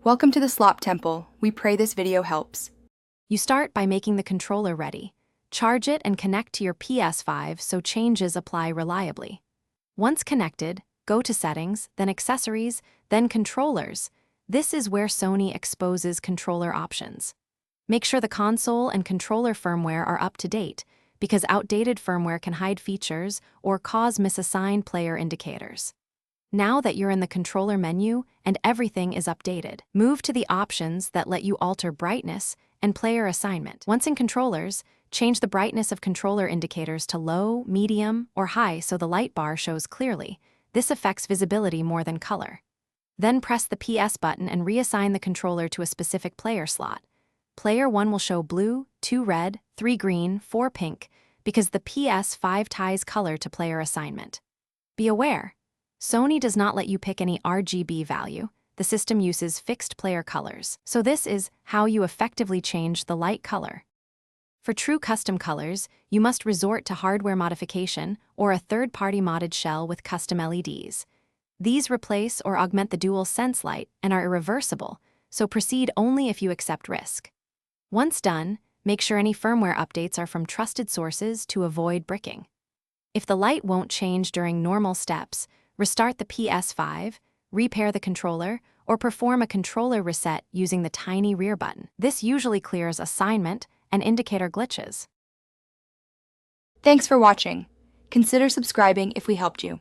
Welcome to the Slop Temple. We pray this video helps. You start by making the controller ready. Charge it and connect to your Ps5 so changes apply reliably. Once connected, go to Settings, then Accessories, then Controllers. This is where Sony exposes controller options. Make sure the console and controller firmware are up to date, because outdated firmware can hide features or cause misassigned player indicators. Now that you're in the controller menu and everything is updated, move to the options that let you alter brightness and player assignment. Once in controllers, change the brightness of controller indicators to low, medium, or high so the light bar shows clearly. This affects visibility more than color. Then press the PS button and reassign the controller to a specific player slot. Player 1 will show blue, 2 red, 3 green, 4 pink, because the Ps5 ties color to player assignment. Be aware, Sony does not let you pick any RGB value. The system uses fixed player colors. So this is how you effectively change the light color. For true custom colors, you must resort to hardware modification or a third-party modded shell with custom LEDs. These replace or augment the dual sense light and are irreversible, so proceed only if you accept risk. Once done, make sure any firmware updates are from trusted sources to avoid bricking. If the light won't change during normal steps, restart the Ps5, repair the controller, or perform a controller reset using the tiny rear button. This usually clears assignment and indicator glitches. Thanks for watching. Consider subscribing if we helped you.